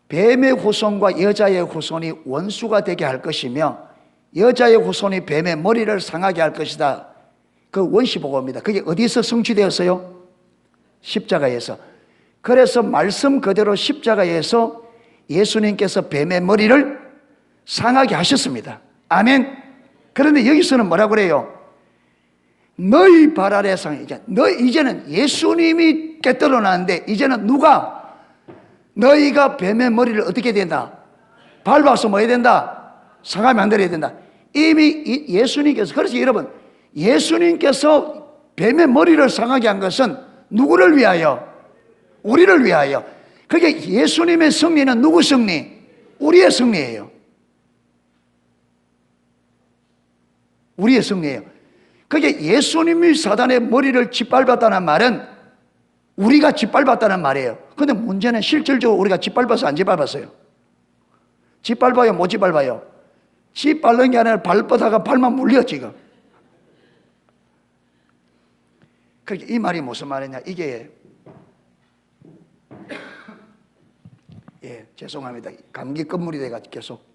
뱀의 후손과 여자의 후손이 원수가 되게 할 것이며 여자의 후손이 뱀의 머리를 상하게 할 것이다. 그 원시복음입니다. 그게 어디서 성취되었어요? 십자가에서. 그래서 말씀 그대로 십자가에서 예수님께서 뱀의 머리를 상하게 하셨습니다. 아멘. 그런데 여기서는 뭐라고 그래요? 너희 발 아래 이제는 예수님이 깨뜨려 놨는데 이제는 누가 너희가 뱀의 머리를 어떻게 된다? 밟아서 뭐 해야 된다? 상하면 안 되어야 된다. 이미 예수님께서, 그래서 여러분, 예수님께서 뱀의 머리를 상하게 한 것은 누구를 위하여? 우리를 위하여. 그게 예수님의 승리는 누구 승리? 우리의 승리예요. 우리의 승리예요. 그게 예수님이 사단의 머리를 짓밟았다는 말은 우리가 짓밟았다는 말이에요. 그런데 문제는 실질적으로 우리가 짓밟아서 안 짓밟았어요. 짓밟아요, 못 짓밟아요? 짓밟는 게 아니라 발뻗다가 발만 물려 지금. 그러니까 이 말이 무슨 말이냐? 이게 죄송합니다. 감기 끝물이 돼가지고 계속.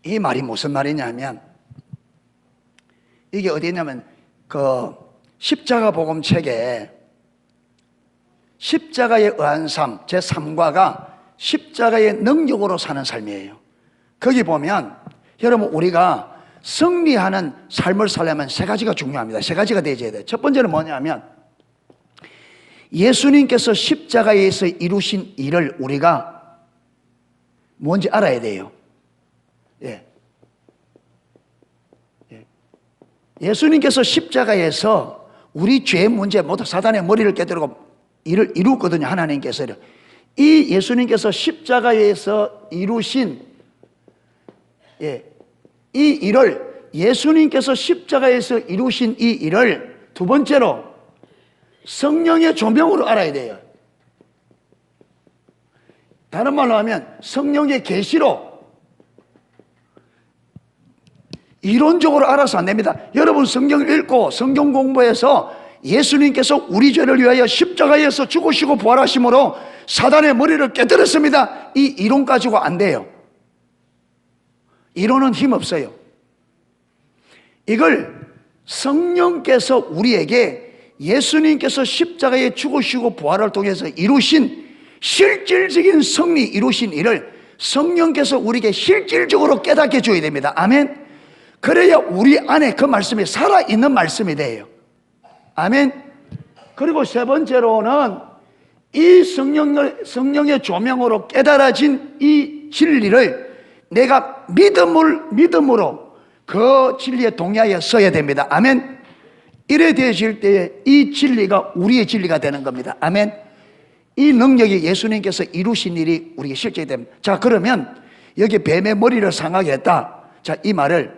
이 말이 무슨 말이냐면 이게 어디냐면 그 십자가 복음 책에 십자가에 의한 삶 제3과가 십자가의 능력으로 사는 삶이에요. 거기 보면 여러분 우리가 승리하는 삶을 살려면 세 가지가 중요합니다. 세 가지가 되어야 돼요. 첫 번째는 뭐냐면 예수님께서 십자가에서 이루신 일을 우리가 뭔지 알아야 돼요. 예수님께서 십자가에서 우리 죄 문제 모두 사단의 머리를 깨뜨리고 일을 이루었거든요. 하나님께서 이 예수님께서 십자가에서 이루신 이 일을 예수님께서 십자가에서 이루신 이 일을 두 번째로 성령의 조명으로 알아야 돼요. 다른 말로 하면 성령의 계시로 이론적으로 알아서 안 됩니다. 여러분 성경을 읽고 성경 공부해서 예수님께서 우리 죄를 위하여 십자가에서 죽으시고 부활하심으로 사단의 머리를 깨뜨렸습니다. 이 이론 가지고 안 돼요. 이론은 힘없어요. 이걸 성령께서 우리에게 예수님께서 십자가에 죽으시고 부활을 통해서 이루신 실질적인 승리 이루신 일을 성령께서 우리에게 실질적으로 깨닫게 해줘야 됩니다. 아멘. 그래야 우리 안에 그 말씀이 살아있는 말씀이 돼요. 아멘. 그리고 세 번째로는 이 성령의 조명으로 깨달아진 이 진리를 내가 믿음으로 그 진리에 동의하여 써야 됩니다. 아멘. 이래 되어질 때에 이 진리가 우리의 진리가 되는 겁니다. 아멘. 이 능력이 예수님께서 이루신 일이 우리에게 실제 됩니다. 자, 그러면 여기 뱀의 머리를 상하게 했다. 자, 이 말을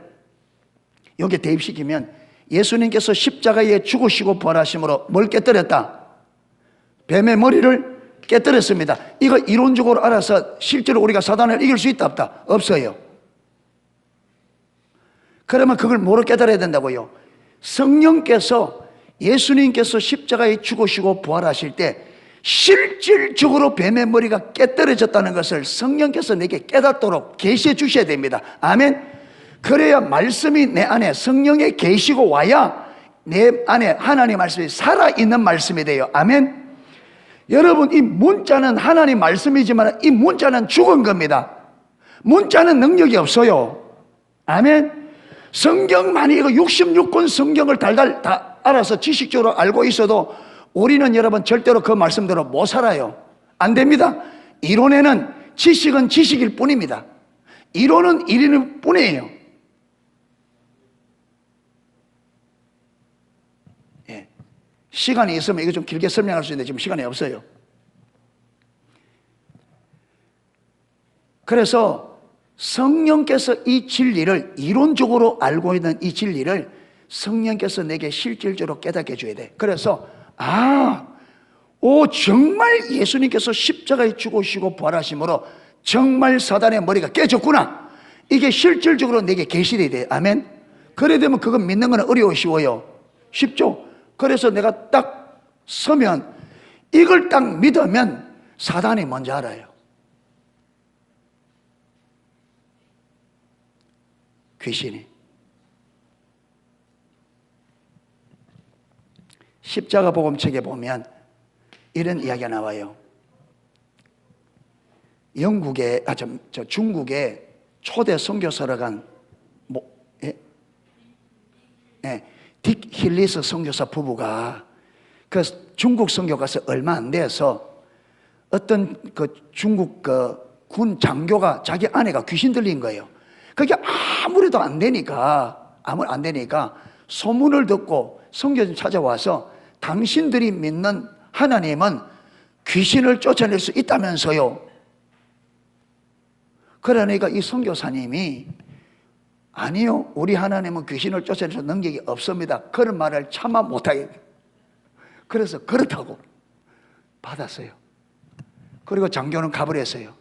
여기 대입시키면 예수님께서 십자가에 죽으시고 부활하심으로 뭘 깨뜨렸다? 뱀의 머리를 깨뜨렸습니다. 이거 이론적으로 알아서 실제로 우리가 사단을 이길 수 있다 없다? 없어요. 그러면 그걸 뭐로 깨달아야 된다고요? 성령께서 예수님께서 십자가에 죽으시고 부활하실 때 실질적으로 뱀의 머리가 깨뜨려졌다는 것을 성령께서 내게 깨닫도록 계시해 주셔야 됩니다. 아멘. 그래야 말씀이 내 안에 성령의 계시고 와야 내 안에 하나님의 말씀이 살아있는 말씀이 돼요. 아멘. 여러분, 이 문자는 하나님 말씀이지만 이 문자는 죽은 겁니다. 문자는 능력이 없어요. 아멘. 성경만이 이거 66권 성경을 달달 다 알아서 지식적으로 알고 있어도 우리는 여러분 절대로 그 말씀대로 못 살아요. 안 됩니다. 이론에는 지식은 지식일 뿐입니다. 이론은 이론일 뿐이에요. 예. 시간이 있으면 이거 좀 길게 설명할 수 있는데 지금 시간이 없어요. 그래서 성령께서 이 진리를 이론적으로 알고 있는 이 진리를 성령께서 내게 실질적으로 깨닫게 해줘야 돼. 그래서 정말 예수님께서 십자가에 죽으시고 부활하심으로 정말 사단의 머리가 깨졌구나. 이게 실질적으로 내게 계시돼야 돼. 아멘. 그래 되면 그거 믿는 건 어려우시워요. 쉽죠? 그래서 내가 딱 서면 이걸 딱 믿으면 사단이 뭔지 알아요. 귀신이. 십자가 복음책에 보면 이런 이야기가 나와요. 중국에 초대 선교사로 간 딕 힐리스 선교사 부부가 그 중국 선교 가서 얼마 안 돼서 어떤 그 중국 그 군 장교가 자기 아내가 귀신 들린 거예요. 그게 아무래도 안 되니까 소문을 듣고 선교사 찾아와서 당신들이 믿는 하나님은 귀신을 쫓아낼 수 있다면서요. 그러니까 이 선교사님이 아니요, 우리 하나님은 귀신을 쫓아낼 수 능력이 없습니다. 그런 말을 차마 못하겠어요. 그래서 그렇다고 받았어요. 그리고 장교는 가버렸어요.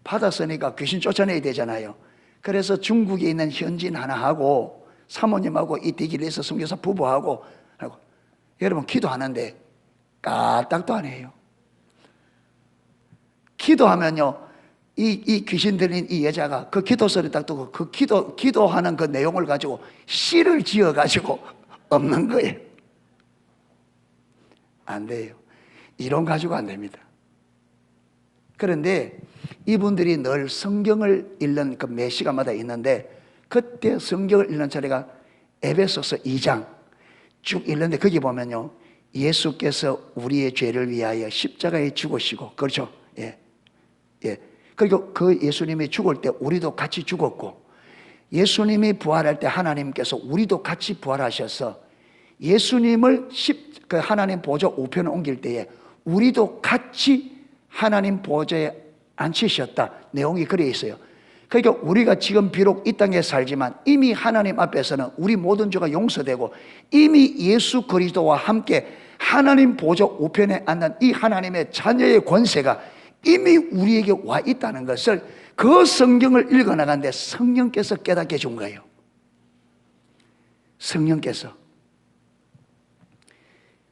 받았으니까 귀신 쫓아내야 되잖아요. 그래서 중국에 있는 현지인 하나하고 사모님하고 이 디길레스 선교사 부부하고 하고 여러분 기도하는데 까딱도 안 해요. 기도하면요, 이 귀신 들린 이 여자가 그 기도 소리 딱 듣고 그 기도하는 그 내용을 가지고 시를 지어 가지고 없는 거예요. 안 돼요. 이론 가지고 안 됩니다. 그런데 이분들이 늘 성경을 읽는 그 매 시간마다 있는데 그때 성경을 읽는 차례가 에베소서 2장 쭉 읽는데 거기 보면요, 예수께서 우리의 죄를 위하여 십자가에 죽으시고, 그렇죠? 예. 그리고 그 예수님이 죽을 때 우리도 같이 죽었고, 예수님이 부활할 때 하나님께서 우리도 같이 부활하셔서 예수님을 그 하나님 보좌 우편에 옮길 때에 우리도 같이 하나님 보좌에 앉히셨다. 내용이 그래 있어요. 그러니까 우리가 지금 비록 이 땅에 살지만 이미 하나님 앞에서는 우리 모든 죄가 용서되고 이미 예수 그리스도와 함께 하나님 보좌 우편에 앉는 이 하나님의 자녀의 권세가 이미 우리에게 와 있다는 것을 그 성경을 읽어나가는데 성령께서 깨닫게 해준 거예요.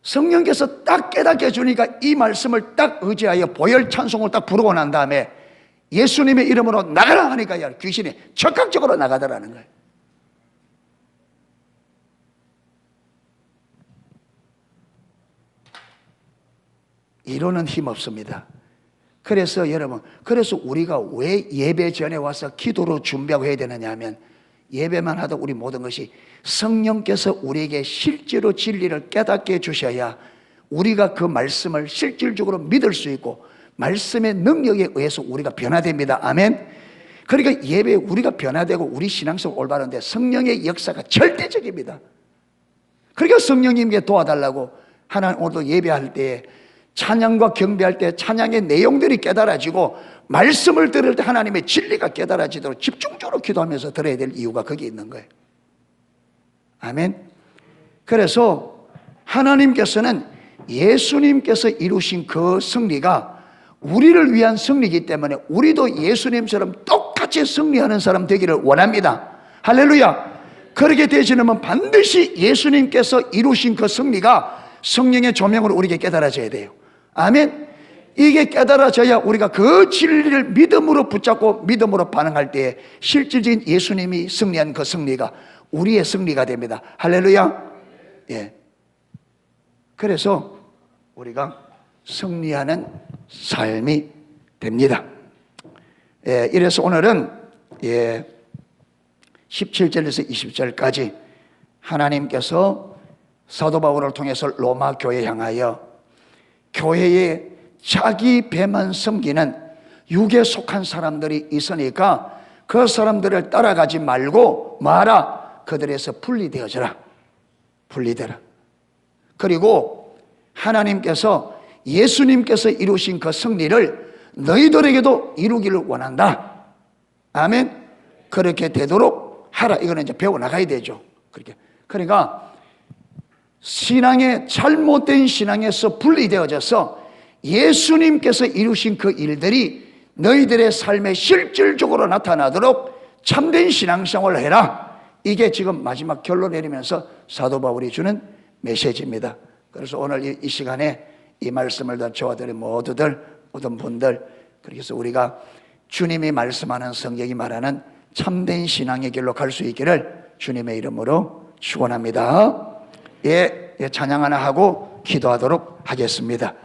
성령께서 딱 깨닫게 해주니까 이 말씀을 딱 의지하여 보혈 찬송을 딱 부르고 난 다음에 예수님의 이름으로 나가라 하니까 귀신이 적극적으로 나가더라는 거예요. 이론은 힘 없습니다. 그래서 여러분, 그래서 우리가 왜 예배 전에 와서 기도로 준비하고 해야 되느냐 하면, 예배만 하도 우리 모든 것이 성령께서 우리에게 실제로 진리를 깨닫게 해주셔야 우리가 그 말씀을 실질적으로 믿을 수 있고 말씀의 능력에 의해서 우리가 변화됩니다. 아멘. 그러니까 예배에 우리가 변화되고 우리 신앙성 올바른데 성령의 역사가 절대적입니다. 그러니까 성령님께 도와달라고 하나님 오늘도 예배할 때 찬양과 경배할 때 찬양의 내용들이 깨달아지고 말씀을 들을 때 하나님의 진리가 깨달아지도록 집중적으로 기도하면서 들어야 될 이유가 거기에 있는 거예요. 아멘. 그래서 하나님께서는 예수님께서 이루신 그 승리가 우리를 위한 승리이기 때문에 우리도 예수님처럼 똑같이 승리하는 사람 되기를 원합니다. 할렐루야. 그렇게 되시려면 반드시 예수님께서 이루신 그 승리가 성령의 조명으로 우리에게 깨달아져야 돼요. 아멘. 이게 깨달아져야 우리가 그 진리를 믿음으로 붙잡고 믿음으로 반응할 때에 실질적인 예수님이 승리한 그 승리가 우리의 승리가 됩니다. 할렐루야. 예. 그래서 우리가 승리하는 삶이 됩니다. 예, 이래서 오늘은 17절에서 20절까지 하나님께서 사도 바울을 통해서 로마 교회에 향하여 교회에 자기 배만 섬기는 육에 속한 사람들이 있으니까 그 사람들을 따라가지 말고 마라. 그들에서 분리되어져라. 분리되라. 그리고 하나님께서 예수님께서 이루신 그 승리를 너희들에게도 이루기를 원한다. 아멘. 그렇게 되도록 하라. 이거는 이제 배워나가야 되죠. 그렇게. 그러니까 신앙의 잘못된 신앙에서 분리되어져서 예수님께서 이루신 그 일들이 너희들의 삶에 실질적으로 나타나도록 참된 신앙생활을 해라. 이게 지금 마지막 결론 내리면서 사도 바울이 주는 메시지입니다. 그래서 오늘 이 시간에 이 말씀을 다 저와들의 모든 분들, 그래서 우리가 주님이 말씀하는 성경이 말하는 참된 신앙의 길로 갈 수 있기를 주님의 이름으로 축원합니다. 예, 찬양 하나 하고 기도하도록 하겠습니다.